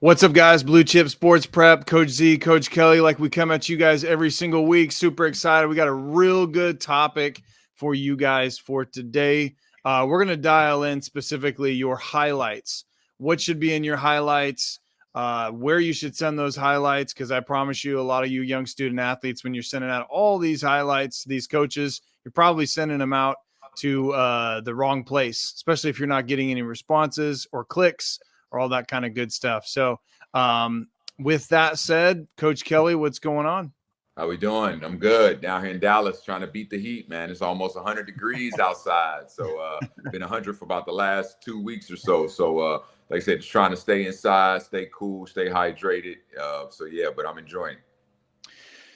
What's up, guys? Blue Chip Sports Prep, Coach Z, Coach Kelly. Like we come at you guys every single week. Super excited. We got a real good topic for you guys for today. We're going to dial in specifically your highlights. What should be in your highlights, where you should send those highlights, because I promise you, a lot of you young student athletes, when you're sending out all these highlights to these coaches, you're probably sending them out to the wrong place, especially if you're not getting any responses or clicks or all that kind of good stuff. So with that said, Coach Kelly, what's going on? How we doing? I'm good. Down here in Dallas trying to beat the heat, man. It's almost 100 degrees outside. So been 100 for about the last 2 weeks or so. So like I said, just trying to stay inside, stay cool, stay hydrated. So yeah, but I'm enjoying it.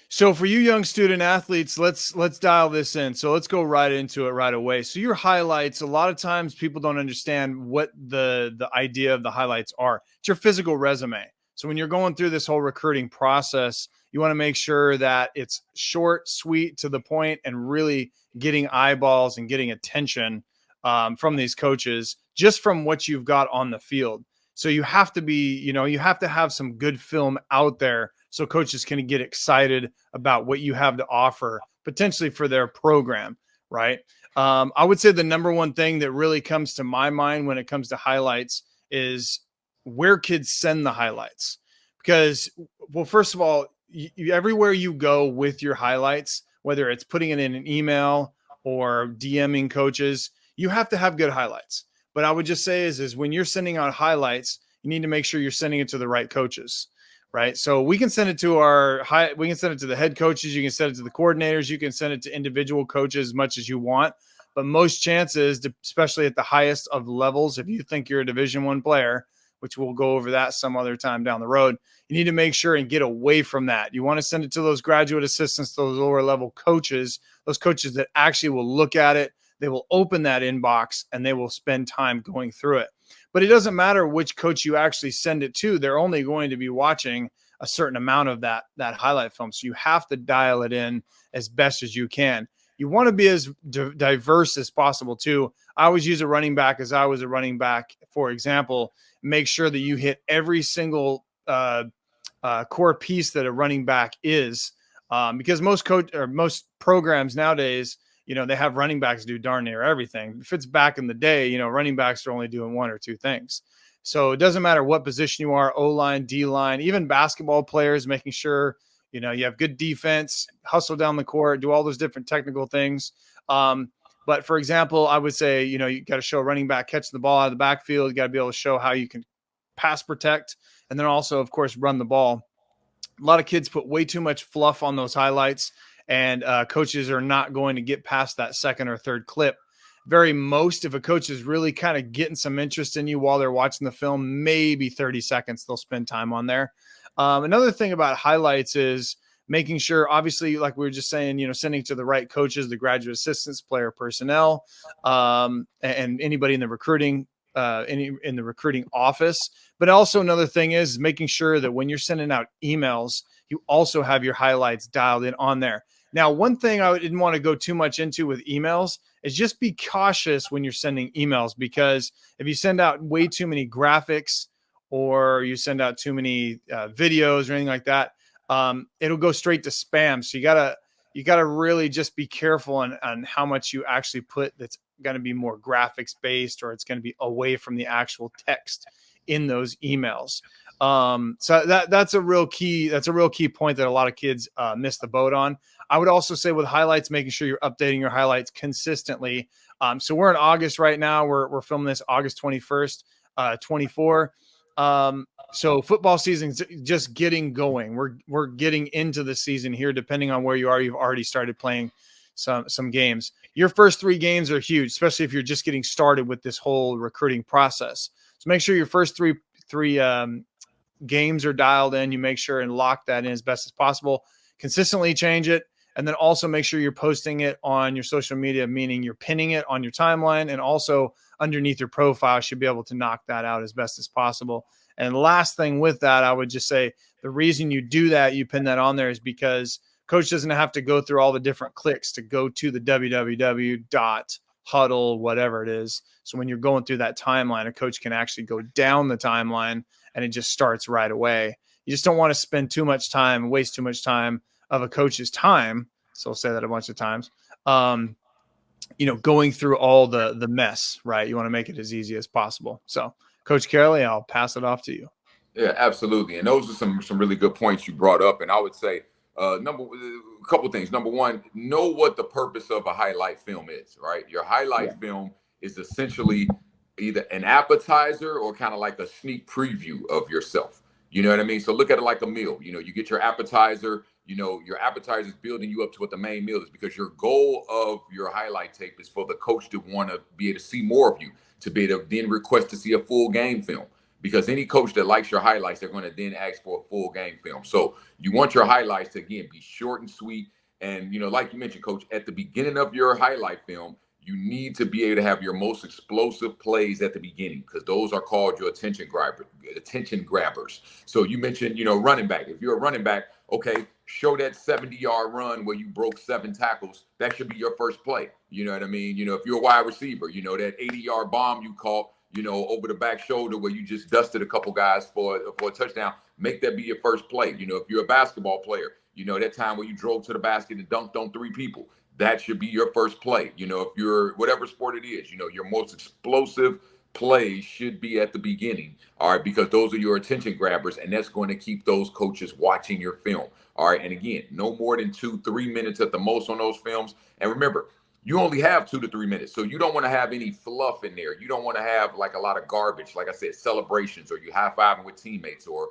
So for you young student athletes, let's dial this in. So let's go right into it right away. So your highlights, a lot of times people don't understand what the idea of the highlights are. It's your physical resume. So when you're going through this whole recruiting process, you want to make sure that it's short, sweet, to the point, and really getting eyeballs and getting attention from these coaches just from what you've got on the field. So you have to be, you have to have some good film out there so coaches can get excited about what you have to offer potentially for their program, right? I would say the number one thing that really comes to my mind when it comes to highlights is where kids send the highlights. Because, well, first of all, everywhere you go with your highlights, whether it's putting it in an email or DMing coaches, you have to have good highlights. But I would just say is when you're sending out highlights, you need to make sure you're sending it to the right coaches, right? So we can send it to we can send it to the head coaches. You can send it to the coordinators. You can send it to individual coaches as much as you want. But most chances, especially at the highest of levels, if you think you're a Division I player, which we'll go over that some other time down the road, you need to make sure and get away from that. You want to send it to those graduate assistants, those lower level coaches, those coaches that actually will look at it. They will open that inbox and they will spend time going through it. But it doesn't matter which coach you actually send it to. They're only going to be watching a certain amount of that highlight film. So you have to dial it in as best as you can. You want to be as diverse as possible too. I always use a running back as I was a running back, for example. Make sure that you hit every single core piece that a running back is, because most programs nowadays, they have running backs do darn near everything. If it's back in the day, running backs are only doing one or two things. So it doesn't matter what position you are, O-line, D-line, even basketball players, making sure, you have good defense, hustle down the court, do all those different technical things. But for example, I would say, you got to show running back catching the ball out of the backfield. You got to be able to show how you can pass protect, and then also, of course, run the ball. A lot of kids put way too much fluff on those highlights, and coaches are not going to get past that second or third clip. If a coach is really kind of getting some interest in you while they're watching the film, maybe 30 seconds they'll spend time on there. Another thing about highlights is making sure, obviously, like we were just saying, sending to the right coaches, the graduate assistants, player personnel, and anybody in the recruiting in the recruiting office. But also another thing is making sure that when you're sending out emails, you also have your highlights dialed in on there. Now, one thing I didn't want to go too much into with emails is just be cautious when you're sending emails, because if you send out way too many graphics or you send out too many videos or anything like that, it'll go straight to spam. So you gotta really just be careful on how much you actually put that's going to be more graphics based, or it's going to be away from the actual text in those emails. So that's a real key. That's a real key point that a lot of kids miss the boat on. I would also say with highlights, making sure you're updating your highlights consistently. So we're in August right now. We're filming this August 21st, 24. So football season's just getting going. We're getting into the season here. Depending on where you are, you've already started playing some games. Your first 3 games are huge, especially if you're just getting started with this whole recruiting process. So make sure your first three games are dialed in. You make sure and lock that in as best as possible. Consistently change it. And then also make sure you're posting it on your social media, meaning you're pinning it on your timeline, and also underneath your profile, you should be able to knock that out as best as possible. And last thing with that, I would just say the reason you do that, you pin that on there, is because coach doesn't have to go through all the different clicks to go to the www.huddle, whatever it is. So when you're going through that timeline, a coach can actually go down the timeline and it just starts right away. You just don't want to spend too much time, waste too much time of a coach's time. So I'll say that a bunch of times. Going through all the mess, right? You want to make it as easy as possible. So, Coach Carey, I'll pass it off to you. Yeah, absolutely. And those are some really good points you brought up. And I would say a couple things. Number one, know what the purpose of a highlight film is, right? Your highlight film is essentially either an appetizer or kind of like a sneak preview of yourself. You know what I mean? So look at it like a meal. You get your appetizer, your appetizer is building you up to what the main meal is, because your goal of your highlight tape is for the coach to want to be able to see more of you, to be able to then request to see a full game film. Because any coach that likes your highlights, they're going to then ask for a full game film. So you want your highlights to, again, be short and sweet. And, like you mentioned, Coach, at the beginning of your highlight film, you need to be able to have your most explosive plays at the beginning, because those are called your attention grabbers. So you mentioned, running back. If you're a running back, okay, show that 70-yard run where you broke 7 tackles. That should be your first play. You know what I mean? If you're a wide receiver, that 80-yard bomb you caught, over the back shoulder where you just dusted a couple guys for a touchdown, make that be your first play. If you're a basketball player, that time where you drove to the basket and dunked on 3 people, that should be your first play. If you're whatever sport it is, your most explosive plays should be at the beginning. All right, because those are your attention grabbers, and that's going to keep those coaches watching your film. All right, and again, no more than 2-3 minutes at the most on those films. And remember, you only have 2 to 3 minutes. So you don't want to have any fluff in there. You don't want to have like a lot of garbage, like I said, celebrations, or you high-fiving with teammates, or,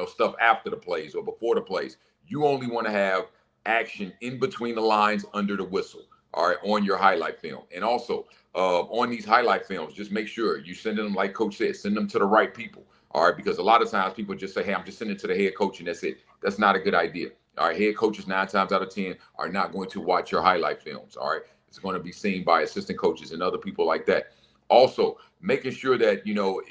stuff after the plays or before the plays. You only want to have action in between the lines under the whistle, all right, on your highlight film. And also on these highlight films, just make sure you send them, like Coach said, send them to the right people. All right, because a lot of times people just say, hey, I'm just sending it to the head coach and that's it. That's not a good idea. All right, head coaches 9 times out of 10 are not going to watch your highlight films. All right. It's going to be seen by assistant coaches and other people like that. Also, making sure that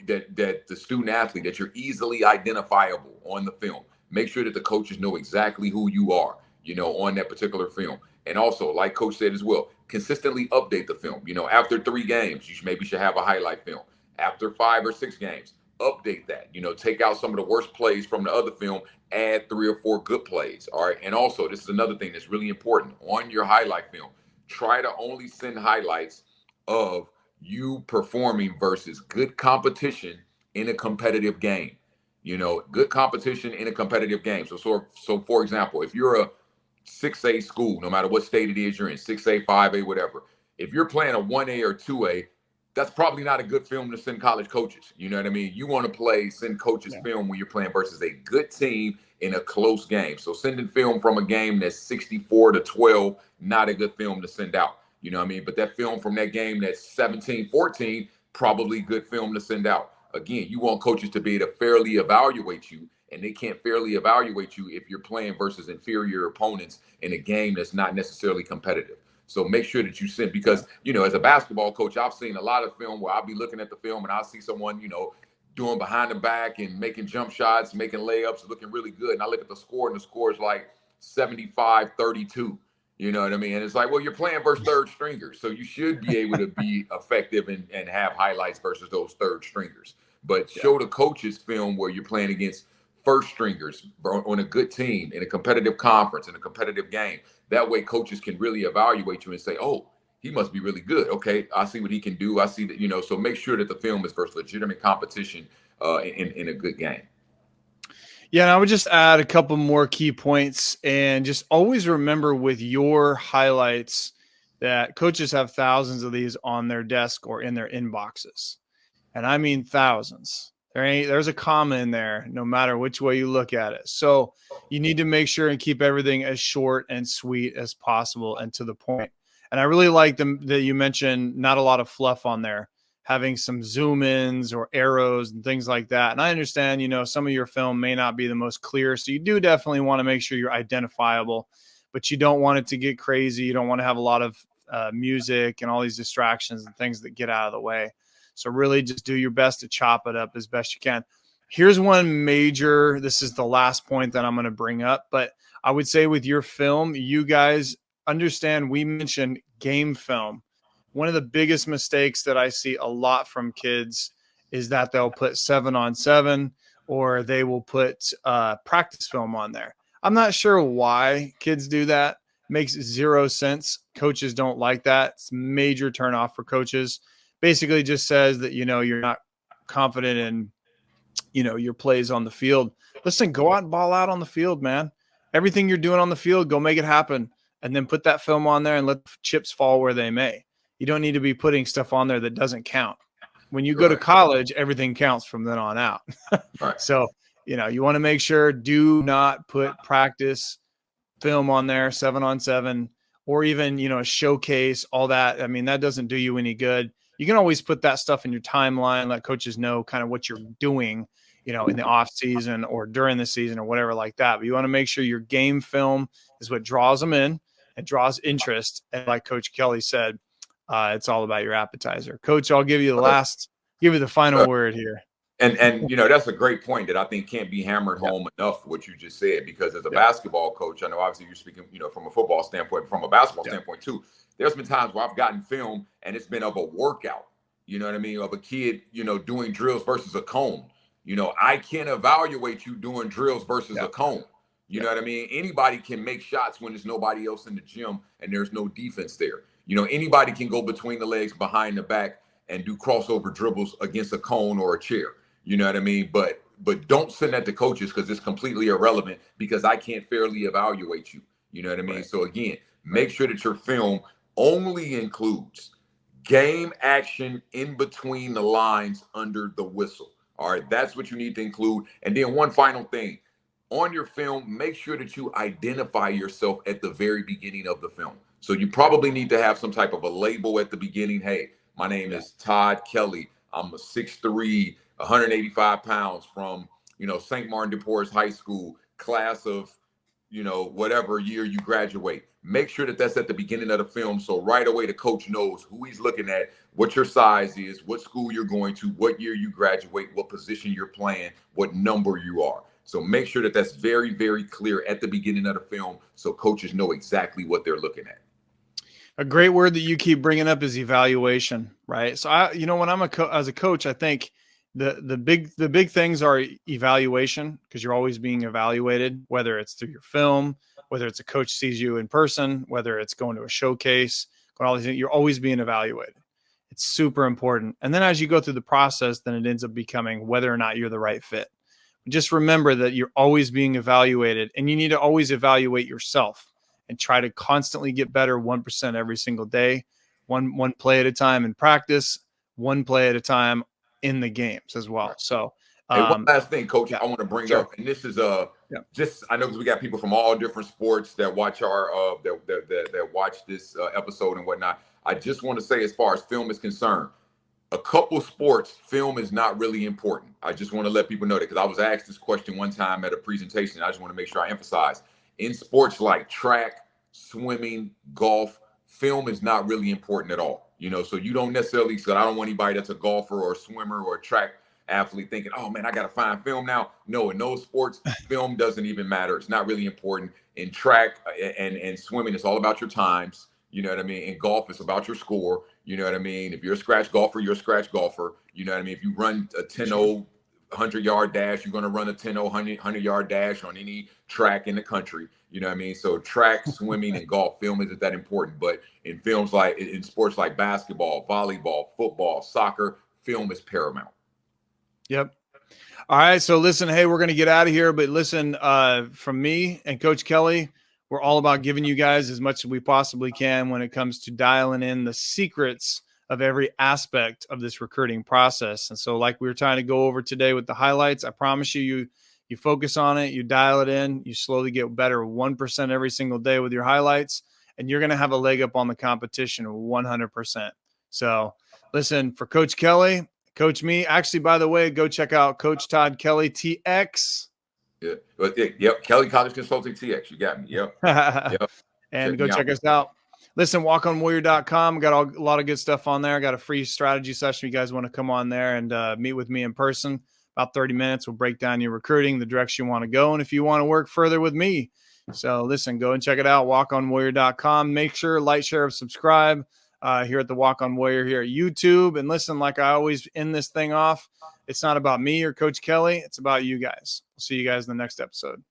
that the student athlete, that you're easily identifiable on the film. Make sure that the coaches know exactly who you are, on that particular film. And also, like Coach said as well, consistently update the film. After 3 games, you maybe should have a highlight film. After 5 or 6 games, update that. Take out some of the worst plays from the other film, add 3 or 4 good plays. All right. And also, this is another thing that's really important on your highlight film. Try to only send highlights of you performing versus good competition in a competitive game. Good competition in a competitive game. So for example, if you're a 6A school, no matter what state it is you're in, 6A, 5A, whatever, if you're playing a 1A or 2A, that's probably not a good film to send college coaches. You know what I mean? You want to send coaches film when you're playing versus a good team in a close game. So sending film from a game that's 64-12, not a good film to send out. You know what I mean? But that film from that game that's 17-14, probably good film to send out. Again, you want coaches to be able to fairly evaluate you, and they can't fairly evaluate you if you're playing versus inferior opponents in a game that's not necessarily competitive. So make sure that you send, because, as a basketball coach, I've seen a lot of film where I'll be looking at the film and I'll see someone, doing behind the back and making jump shots, making layups, looking really good. And I look at the score, and the score is like 75-32. You know what I mean? And it's like, well, you're playing versus third stringers, so you should be able to be effective and have highlights versus those third stringers. But show the coaches film where you're playing against first stringers on a good team in a competitive conference, in a competitive game. That way coaches can really evaluate you and say, oh, he must be really good. Okay, I see what he can do. I see that, so make sure that the film is versus legitimate competition in a good game. Yeah, and I would just add a couple more key points, and just always remember with your highlights that coaches have thousands of these on their desk or in their inboxes. And I mean thousands. There's a comma in there, no matter which way you look at it. So you need to make sure and keep everything as short and sweet as possible and to the point. And I really like that you mentioned not a lot of fluff on there, having some zoom ins or arrows and things like that. And I understand, some of your film may not be the most clear. So you do definitely want to make sure you're identifiable, but you don't want it to get crazy. You don't want to have a lot of music and all these distractions and things that get out of the way. So really just do your best to chop it up as best you can. Here's one this is the last point that I'm going to bring up, but I would say with your film, you guys understand, we mentioned game film. One of the biggest mistakes that I see a lot from kids is that they'll put 7-on-7 or they will put practice film on there. I'm not sure why kids do that. Makes zero sense. Coaches don't like that. It's a major turnoff for coaches. Basically just says that, you're not confident in, your plays on the field. Listen, go out and ball out on the field, man. Everything you're doing on the field, go make it happen. And then put that film on there and let the chips fall where they may. You don't need to be putting stuff on there that doesn't count. When you go to college, everything counts from then on out. Right. So, you want to make sure, do not put practice film on there, 7-on-7, or even, a showcase, all that. I mean, that doesn't do you any good. You can always put that stuff in your timeline, let coaches know kind of what you're doing, in the off season or during the season or whatever like that. But you want to make sure your game film is what draws them in and draws interest. And like Coach Kelly said, it's all about your appetizer. Coach, I'll give you the final word here. And that's a great point that I think can't be hammered home enough, what you just said, because as a basketball coach, I know obviously you're speaking, from a football standpoint, from a basketball standpoint too. There's been times where I've gotten film and it's been of a workout, you know what I mean, of a kid, doing drills versus a cone. I can't evaluate you doing drills versus a cone. You know what I mean? Anybody can make shots when there's nobody else in the gym and there's no defense there. Anybody can go between the legs, behind the back, and do crossover dribbles against a cone or a chair. You know what I mean? But don't send that to coaches, because it's completely irrelevant, because I can't fairly evaluate you. You know what I mean? Right. So again, make sure that your film only includes game action in between the lines under the whistle. All right, that's what you need to include. And then one final thing. On your film, make sure that you identify yourself at the very beginning of the film. So you probably need to have some type of a label at the beginning. Hey, my name is Todd Kelly. I'm a 6'3", 185 pounds from, St. Martin de Porres High School, class of, whatever year you graduate. Make sure that that's at the beginning of the film. So right away, the coach knows who he's looking at, what your size is, what school you're going to, what year you graduate, what position you're playing, what number you are. So make sure that that's very, very clear at the beginning of the film, so coaches know exactly what they're looking at. A great word that you keep bringing up is evaluation, right? So when I'm as a coach, I think the big things are evaluation, because you're always being evaluated, whether it's through your film, whether it's a coach sees you in person, whether it's going to a showcase, going all these things, you're always being evaluated. It's super important. And then as you go through the process, then it ends up becoming whether or not you're the right fit. Just remember that you're always being evaluated, and you need to always evaluate yourself and try to constantly get better 1% every single day, one play at a time in practice, one play at a time in the games as well. So, and one last thing, Coach, I want to bring up, and this is just, I know, because we got people from all different sports that watch our that watch this episode and whatnot. I just want to say, as far as film is concerned, a couple sports, film is not really important. I just want to let people know that, because I was asked this question one time at a presentation. I just want to make sure I emphasize, in sports like track, swimming, golf, film is not really important at all. So you don't necessarily, so I don't want anybody that's a golfer or a swimmer or a track athlete thinking, oh man, I got to find film now. No, in those sports, film doesn't even matter. It's not really important. In track and swimming, it's all about your times. You know what I mean? In golf, it's about your score. You know what I mean? If you're a scratch golfer, you're a scratch golfer. You know what I mean? If you run a 10-0 100-yard dash, you're going to run a 10-0 100-yard dash on any track in the country. You know what I mean? So track, swimming, and golf, film isn't that important. But in sports like basketball, volleyball, football, soccer, film is paramount. Yep. All right. So listen, hey, we're going to get out of here. But listen, from me and Coach Kelly, we're all about giving you guys as much as we possibly can when it comes to dialing in the secrets of every aspect of this recruiting process. And so like we were trying to go over today with the highlights, I promise you focus on it, you dial it in, you slowly get better 1% every single day with your highlights, and you're going to have a leg up on the competition 100%. So listen, for Coach Kelly, Coach me, actually, by the way, go check out Coach Todd Kelly, TX. Yeah. Yep. Kelly College Consulting TX. You got me. Yep. Yep. And go check us out. Listen, walkonwarrior.com. Got a lot of good stuff on there. Got a free strategy session. You guys want to come on there and meet with me in person. About 30 minutes. We'll break down your recruiting, the direction you want to go, and if you want to work further with me. So listen, go and check it out. walkonwarrior.com. Make sure, like, share, subscribe here at the Walk On Warrior here at YouTube. And listen, like I always end this thing off, It's not about me or Coach Kelly. It's about you guys. We'll see you guys in the next episode.